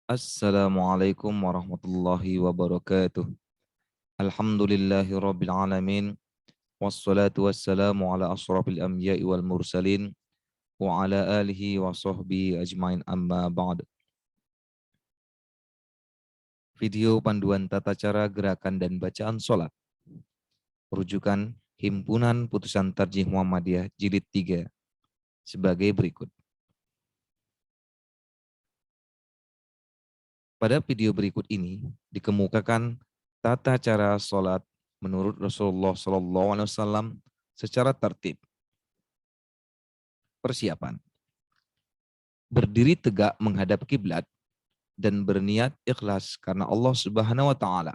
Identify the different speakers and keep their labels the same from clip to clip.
Speaker 1: Assalamualaikum warahmatullahi wabarakatuh. Alhamdulillahi rabbil alamin. Wassalatu wassalamu ala asrafil anbiya'i wal mursalin. Wa ala alihi wa sahbihi ajmain amma ba'd. Video panduan tata cara gerakan dan bacaan sholat. Rujukan Himpunan Putusan Tarjih Muhammadiyah Jilid 3 sebagai berikut. Pada video berikut ini dikemukakan tata cara sholat menurut Rasulullah SAW secara tertib. Persiapan. Berdiri tegak menghadap kiblat dan berniat ikhlas karena Allah Subhanahu wa taala.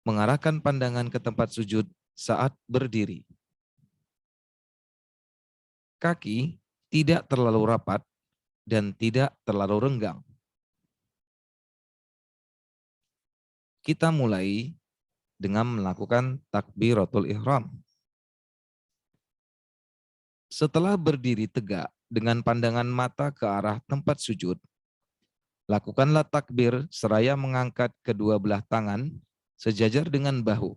Speaker 1: Mengarahkan pandangan ke tempat sujud saat berdiri. Kaki tidak terlalu rapat dan tidak terlalu renggang. Kita mulai dengan melakukan takbiratul ihram. Setelah berdiri tegak dengan pandangan mata ke arah tempat sujud, lakukanlah takbir seraya mengangkat kedua belah tangan sejajar dengan bahu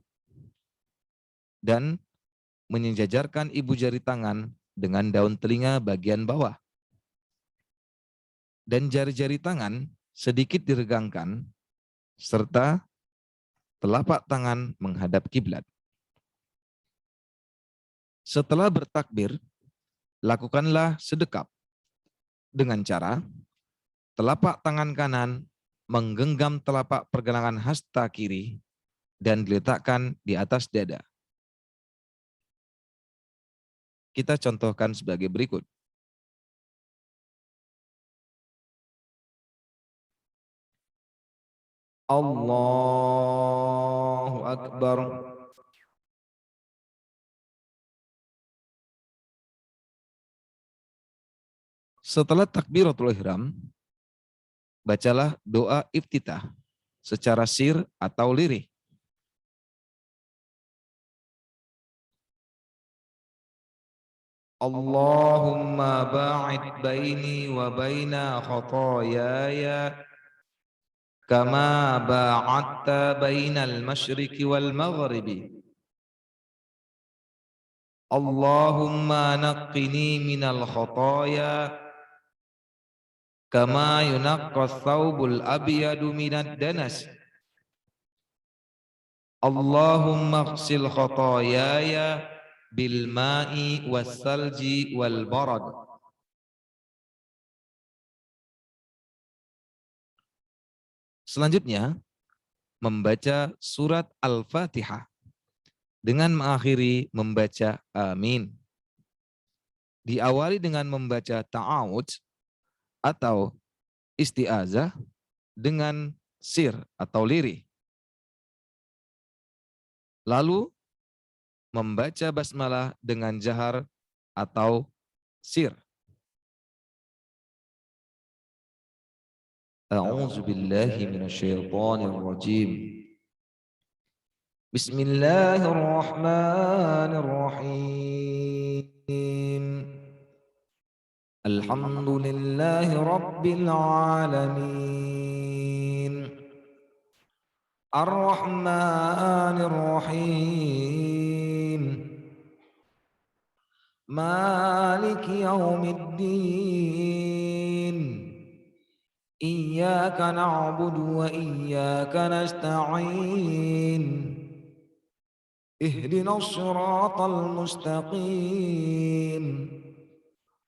Speaker 1: dan menyejajarkan ibu jari tangan dengan daun telinga bagian bawah. Dan jari-jari tangan sedikit diregangkan serta telapak tangan menghadap kiblat. Setelah bertakbir, lakukanlah sedekap dengan cara telapak tangan kanan menggenggam telapak pergelangan hasta kiri dan diletakkan di atas dada. Kita contohkan sebagai berikut. Allahu Akbar. Setelah takbiratul ihram, bacalah doa iftitah secara sir atau lirih. Allahumma ba'id baini wa baina khataayaya kama ba'adta bainal masyriqi wal maghribi. Allahumma naqqini minal khataaya kama yunaqqas thawbul abyadu minad danas. Allahumma ighsil khataayaya bil ma'i was salji wal barad. Selanjutnya, membaca surat Al-Fatihah dengan mengakhiri membaca amin. Diawali dengan membaca ta'awudz atau isti'azah dengan sir atau lirih. Lalu membaca basmalah dengan jahar atau sir. A'udzu billahi minasyaitonir rajim. Bismillahirrahmanirrahim. Alhamdulillahi rabbil alamin. Ar-Rahmanir Rahim. Maliki yaumiddin. Iyyaka na'budu wa iyyaka nasta'in. Ihdinas siratal mustaqim.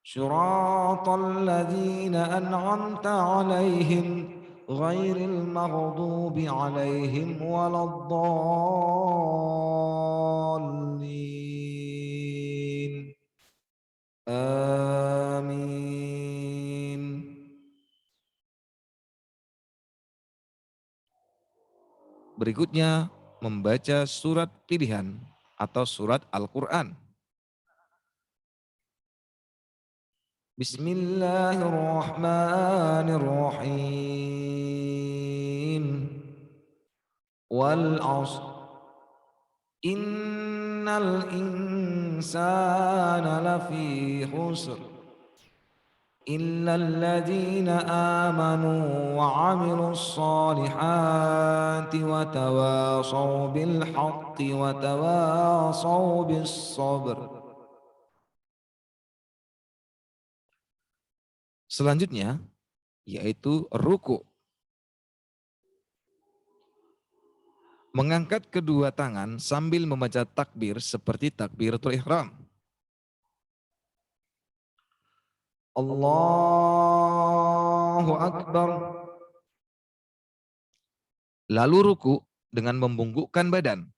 Speaker 1: Siratal ladzina an'amta 'alaihim ghairil maghdubi 'alaihim waladdallin. Amin. Berikutnya membaca surat pilihan atau surat Al-Quran. Bismillahirrahmanirrahim. Wal 'ashr. Innal insana lafi khusr. إلا الذين آمنوا وعملوا الصالحات وتواصوا بالحق وتواصوا بالصبر. Selanjutnya yaitu ruku. Mengangkat kedua tangan sambil membaca takbir seperti takbiratul ihram. Allahu Akbar. Lalu ruku dengan membungkukkan badan,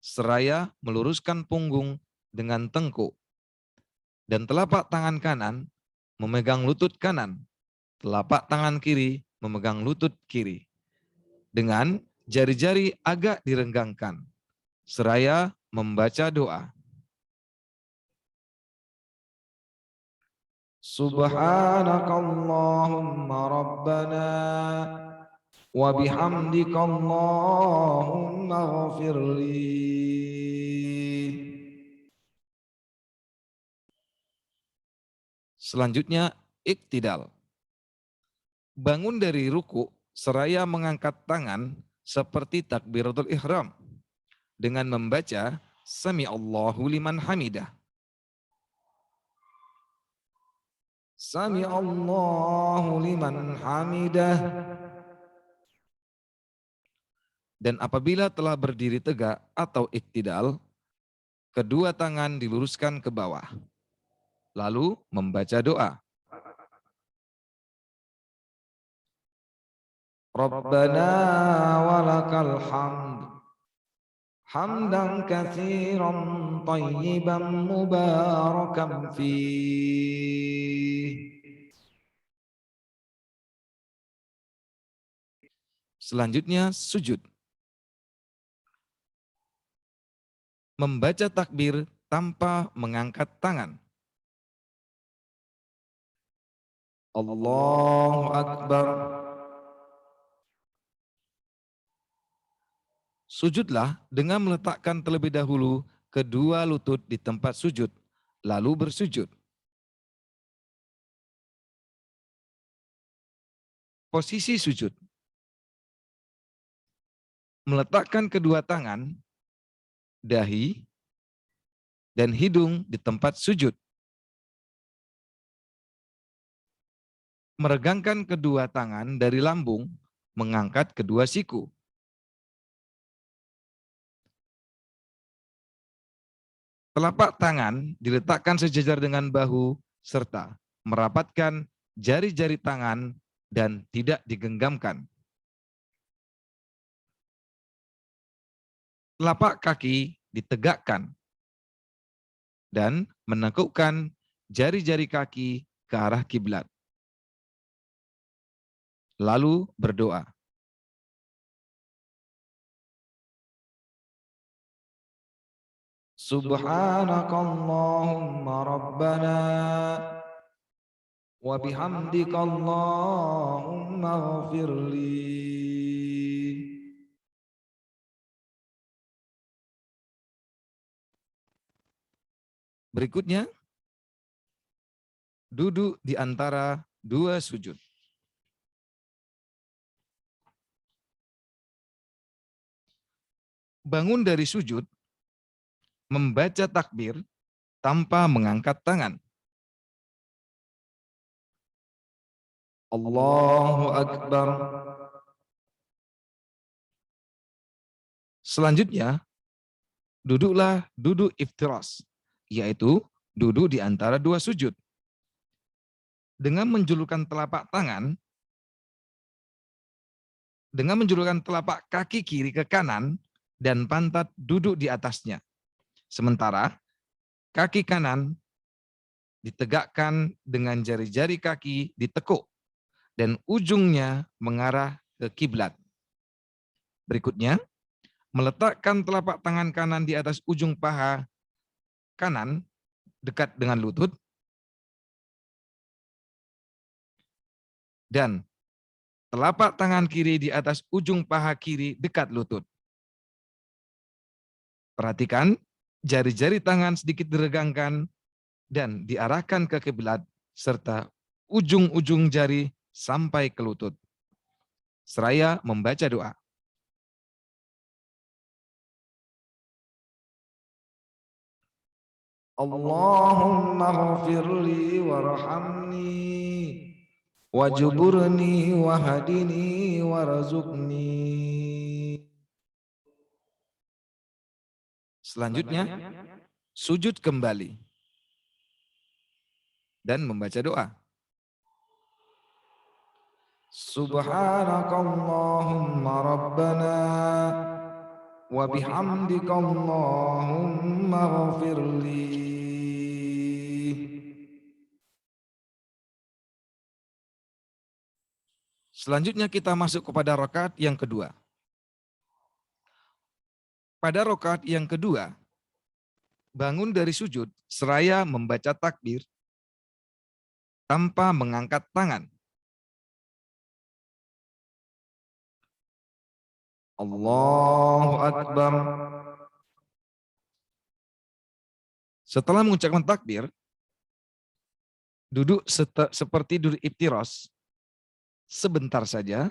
Speaker 1: seraya meluruskan punggung dengan tengkuk. Dan telapak tangan kanan memegang lutut kanan, telapak tangan kiri memegang lutut kiri. Dengan jari-jari agak direnggangkan, seraya membaca doa. Subhanakallahumma rabbana wa bihamdika Allahumma ghafirli. Selanjutnya, iktidal. Bangun dari ruku seraya mengangkat tangan seperti takbiratul ihram dengan membaca Sami Allahu liman hamidah. Sami Allahu liman hamidah. Dan apabila telah berdiri tegak atau iktidal, kedua tangan diluruskan ke bawah. Lalu membaca doa. Rabbana walakal hamd. Hamdan katsiran tayyiban mubarakan fih. Selanjutnya sujud. Membaca takbir tanpa mengangkat tangan. Allahu Akbar. Sujudlah dengan meletakkan terlebih dahulu kedua lutut di tempat sujud, lalu bersujud. Posisi sujud. Meletakkan kedua tangan, dahi, dan hidung di tempat sujud. Meregangkan kedua tangan dari lambung, mengangkat kedua siku. Telapak tangan diletakkan sejajar dengan bahu serta merapatkan jari-jari tangan dan tidak digenggamkan. Telapak kaki ditegakkan dan menekukkan jari-jari kaki ke arah kiblat. Lalu berdoa. Subhanakallahumma rabbana wa bihamdika Allahumma ghafirli. Berikutnya, duduk di antara dua sujud. Bangun dari sujud, membaca takbir tanpa mengangkat tangan. Allahu Akbar. Selanjutnya, duduklah duduk iftiras, yaitu duduk di antara dua sujud. Dengan menjulurkan telapak tangan, dengan menjulurkan telapak kaki kiri ke kanan dan pantat duduk di atasnya. Sementara kaki kanan ditegakkan dengan jari-jari kaki ditekuk dan ujungnya mengarah ke kiblat. Berikutnya, meletakkan telapak tangan kanan di atas ujung paha kanan dekat dengan lutut dan telapak tangan kiri di atas ujung paha kiri dekat lutut. Perhatikan, jari-jari tangan sedikit diregangkan dan diarahkan ke kiblat serta ujung-ujung jari sampai ke lutut. Seraya membaca doa. Allahumma ghafirli warhamni wajburni wahdini warzuqni. Selanjutnya, sujud kembali dan membaca doa. Subhanakallahumma rabbana wa bihamdika Allahumma ghafirli. Selanjutnya kita masuk kepada rakaat yang kedua. Pada rakaat yang kedua, bangun dari sujud seraya membaca takbir tanpa mengangkat tangan. Allahu Akbar. Setelah mengucapkan takbir, duduk seperti duduk iftiros sebentar saja,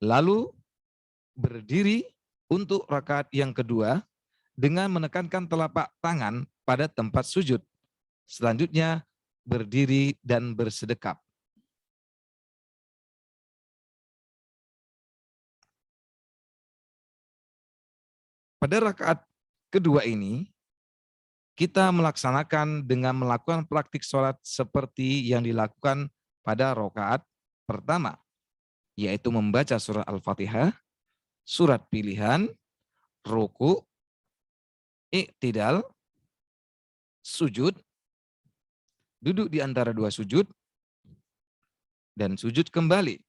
Speaker 1: lalu berdiri untuk rakaat yang kedua dengan menekankan telapak tangan pada tempat sujud. Selanjutnya berdiri dan bersedekap. Pada rakaat kedua ini, kita melaksanakan dengan melakukan praktik sholat seperti yang dilakukan pada rakaat pertama, yaitu membaca surat Al-Fatihah, surat pilihan, ruku, i'tidal, sujud, duduk di antara dua sujud, dan sujud kembali.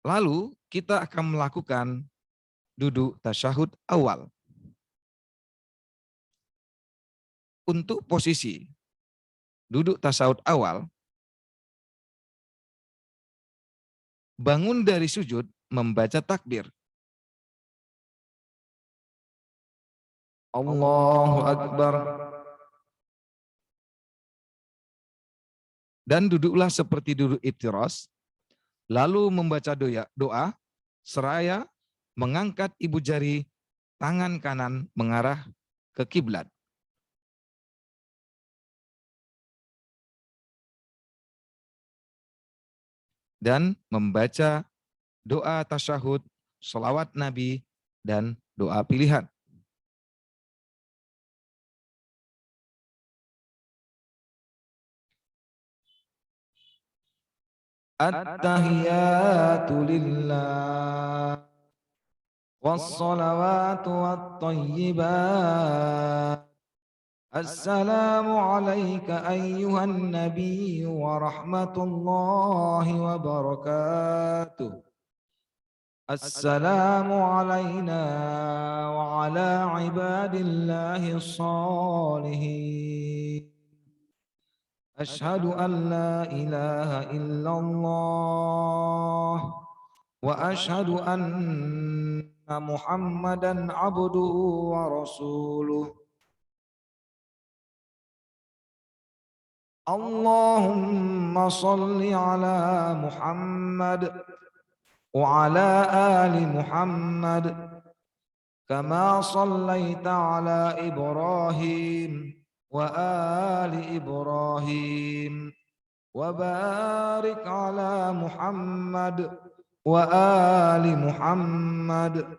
Speaker 1: Lalu kita akan melakukan duduk tasyahud awal. Untuk posisi duduk tasyahud awal, bangun dari sujud membaca takbir. Allahu Akbar. Dan duduklah seperti duduk iftiras, lalu membaca doa seraya mengangkat ibu jari tangan kanan mengarah ke kiblat. Dan membaca doa tasyahud, sholawat Nabi, dan doa pilihan. At-tahiyatu lillah was-salawatu wat-thayyibat. Assalamu alayka ayyuhan nabiy wa rahmatullahi wa barakatuh. Assalamu alayna wa ala ibadillahi shalihin. Ashhadu an la ilaha illallah wa ashhadu anna Muhammadan abduhu wa rasuluh. Allahumma salli ala Muhammad wa ala ali Muhammad kama sallaita ala Ibrahim wa ali Ibrahim wa barik ala Muhammad wa ali Muhammad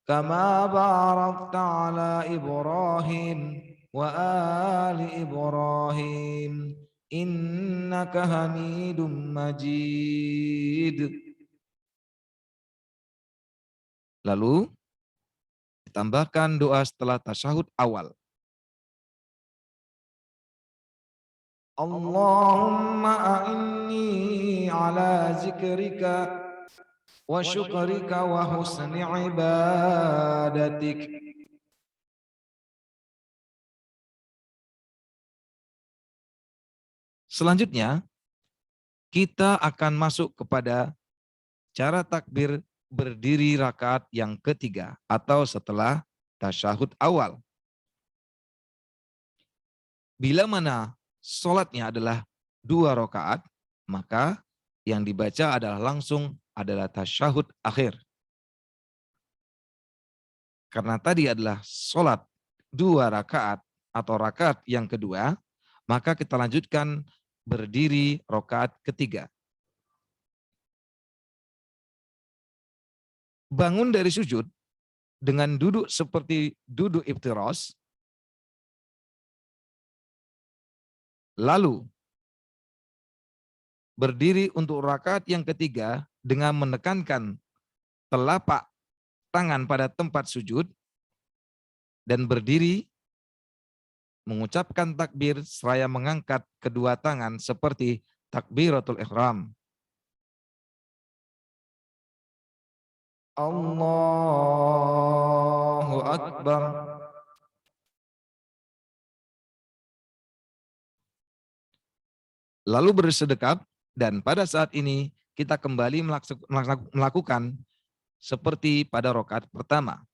Speaker 1: kama barakta ala Ibrahim wa ali Ibrahim innaka Hamidum Majid. Lalu ditambahkan doa setelah tasyahud awal. Allahumma a'inni ala zikrika wa syukrika wa husni ibadatik. Selanjutnya, kita akan masuk kepada cara takbir berdiri rakaat yang ketiga atau setelah tasyahud awal. Bila mana sholatnya adalah 2 rakaat, maka yang dibaca adalah tasyahud akhir. Karena tadi adalah sholat 2 rakaat atau rakaat yang kedua, maka kita lanjutkan berdiri rakaat ketiga. Bangun dari sujud dengan duduk seperti duduk iftiras, lalu berdiri untuk rakaat yang ketiga dengan menekankan telapak tangan pada tempat sujud dan berdiri mengucapkan takbir seraya mengangkat kedua tangan seperti takbiratul ihram. Allahu Akbar. Lalu bersedekap, dan pada saat ini kita kembali melakukan seperti pada rakaat pertama,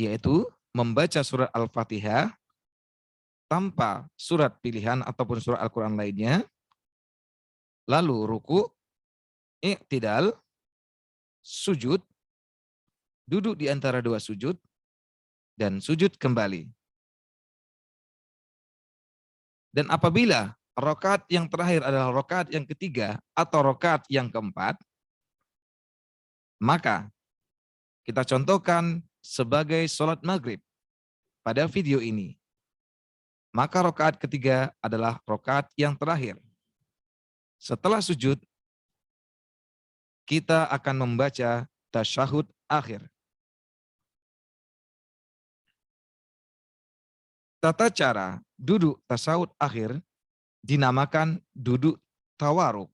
Speaker 1: yaitu membaca surat Al-Fatihah tanpa surat pilihan ataupun surat Al-Quran lainnya, lalu ruku, i'tidal, sujud, duduk di antara dua sujud, dan sujud kembali. Dan apabila rakaat yang terakhir adalah rakaat yang ketiga atau rakaat yang keempat, maka kita contohkan sebagai sholat maghrib pada video ini. Maka rakaat ketiga adalah rakaat yang terakhir. Setelah sujud, kita akan membaca tasyahud akhir. Tata cara duduk tasyahud akhir dinamakan duduk tawaruk.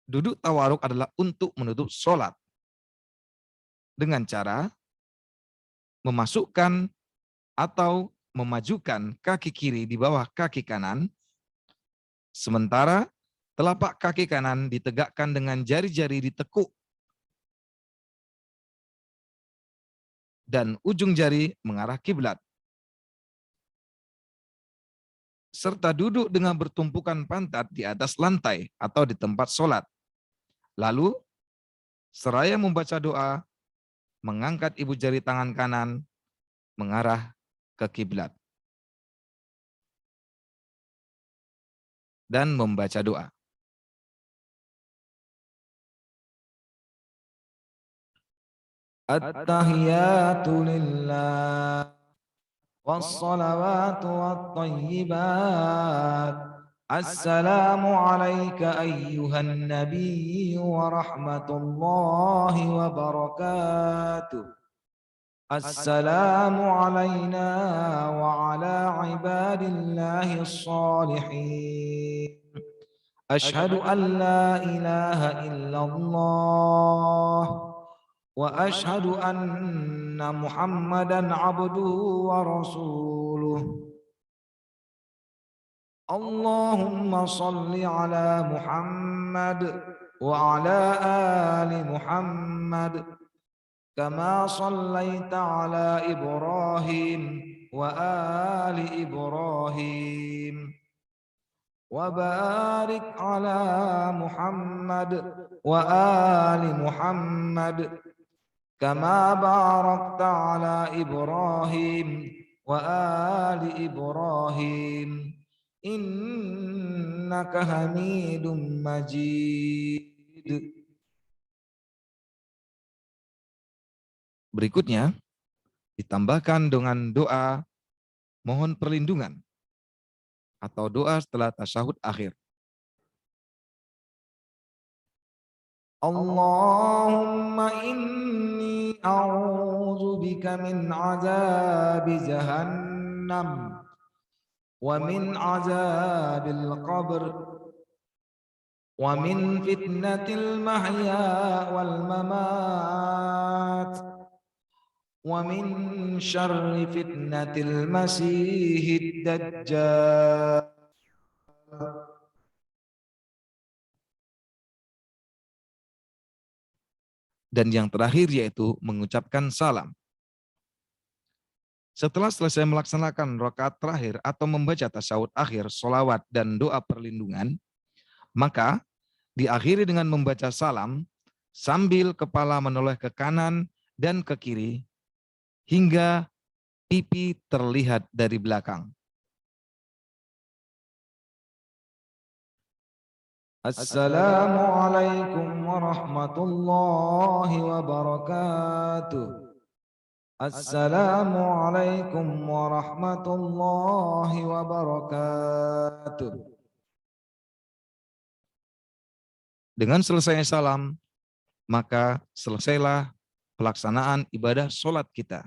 Speaker 1: Duduk tawaruk adalah untuk menutup sholat dengan cara memasukkan atau memajukan kaki kiri di bawah kaki kanan, sementara telapak kaki kanan ditegakkan dengan jari-jari ditekuk dan ujung jari mengarah kiblat. Serta duduk dengan bertumpukan pantat di atas lantai atau di tempat sholat. Lalu, seraya membaca doa, mengangkat ibu jari tangan kanan mengarah ke kiblat dan membaca doa. At-tahiyatu lillah wassalawatu wattayyibat. Assalamu alayka ayyuhan nabiyyu wa rahmatullahi wa barakatuh. Assalamu alayna wa ala ibadillahi as-salihin. Ashhadu an la ilaha illallah wa ashhadu anna Muhammadan abduhu wa rasuluh. Allahumma salli ala Muhammad wa ala ali Muhammad kama sallaita ala Ibrahim wa ali Ibrahim wa barik ala Muhammad wa ali Muhammad kama barakta ala Ibrahim wa ali Ibrahim innaka Hamidum Majid. Berikutnya ditambahkan dengan doa mohon perlindungan atau doa setelah tasyahud akhir. Allahumma inni a'udzu bika min azabi jahannam wa min azabil qabr wa min fitnatil mahya wal mamat wa min syarri fitnatil masihid dajjal. Dan yang terakhir yaitu mengucapkan salam. Setelah selesai melaksanakan rakaat terakhir atau membaca tasyahud akhir, sholawat, dan doa perlindungan, maka diakhiri dengan membaca salam sambil kepala menoleh ke kanan dan ke kiri hingga pipi terlihat dari belakang. Assalamualaikum warahmatullahi wabarakatuh. Assalamualaikum warahmatullahi wabarakatuh. Dengan selesai salam, maka selesailah pelaksanaan ibadah sholat kita.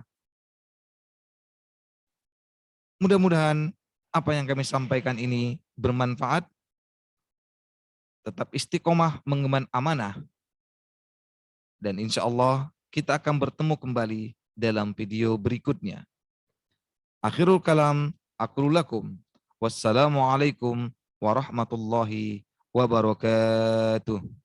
Speaker 1: Mudah-mudahan apa yang kami sampaikan ini bermanfaat. Tetap istiqomah mengemban amanah. Dan insya Allah kita akan bertemu kembali dalam video berikutnya. Akhirul kalam, aqulu lakum. Wassalamualaikum warahmatullahi wabarakatuh.